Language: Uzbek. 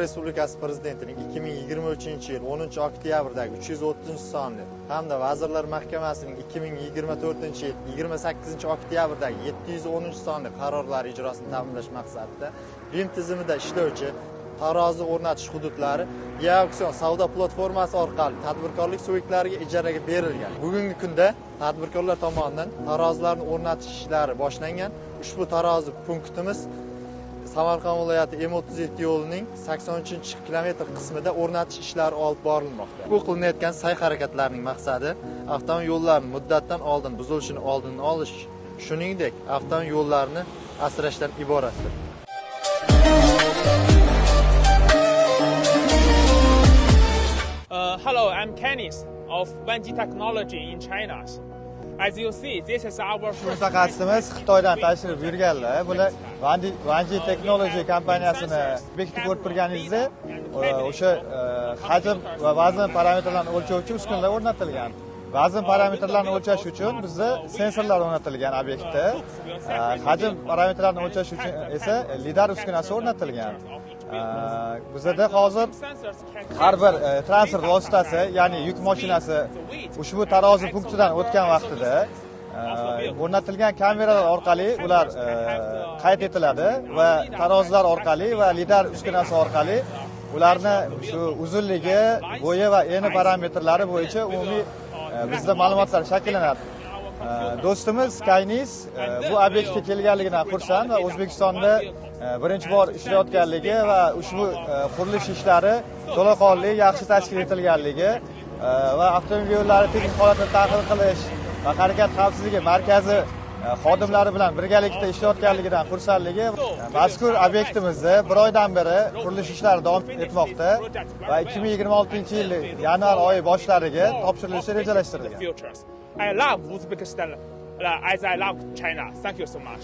Respublikasi Prezidentining 2023-yil 10-oktyabrdagi 330-sonli hamda Vazirlar Mahkamasining 2024-yil 28-oktyabrdagi 710-sonli qarorlari ijrosini ta'minlash maqsadida BIM tizimida ishlovchi tarozi o'rnatish hududlari e-auksion savdo platformasi orqali tadbirkorlik subyektlariga ijaraga berilgan. Bugungi kunda tadbirkorlar tomonidan tarozilarni o'rnatish ishlari boshlangan. Ushbu tarozi punktimiz Samarqand viloyati M37 yo'lining 83-kilometr qismida o'rnatish ishlari olib borilmoqda. Bu qilinayotgan sa'y-harakatlarning maqsadi avtomobil yo'llarining muddatdan oldin buzilishini oldini olish, shuningdek, avtomobil yo'llarini asrashdan iboratdir. Hello, I'm Kenneth of Wanji Technology in China. As you see, this is our mutaxassisimiz Xitoydan tashrif buyurganlar. Bular Wanji Technology kompaniyasini bekitib ko'rib turganingizda, o'sha hajm va vazn parametrlarini o'lchovchi uskunalar o'rnatilgan. Vazn parametrlarini o'lchash uchun bizda sensorlar o'rnatilgan obyektda. Hajm parametrlarini o'lchash uchun esa lidar uskunasi o'rnatilgan. Bizda hozir har bir transport vositasi, ya'ni yuk mashinasi ushbu tarozi punktidan o'tgan vaqtida o'rnatilgan kameralar orqali ular qayd etiladi va tarozilar orqali va lidar uskunasi orqali ularni shu uzunligi, bo'yi va eni parametrlari bo'yicha umumiy bizda ma'lumotlar shakllanadi. Do'stimiz Kaynis bu obyektga kelganligidan xursand va O'zbekistonda birinchi bor ishlayotganligi va ushbu qurilish ishlari to'laqonli yaxshi tashkil etilganligi va avtomobil yo'llari texnik holatini tahlil qilish va harakat xavfsizligi markazi xodimlari bilan birgalikda ishlayotganligidan xursandligi. Mazkur obyektimizda bir oydan beri qurilish ishlari davom etmoqda va 2026-yil yanvar oyi boshlariga topshirilishi rejalashtirilgan. I love Uzbekistan as I love China. Thank you so much.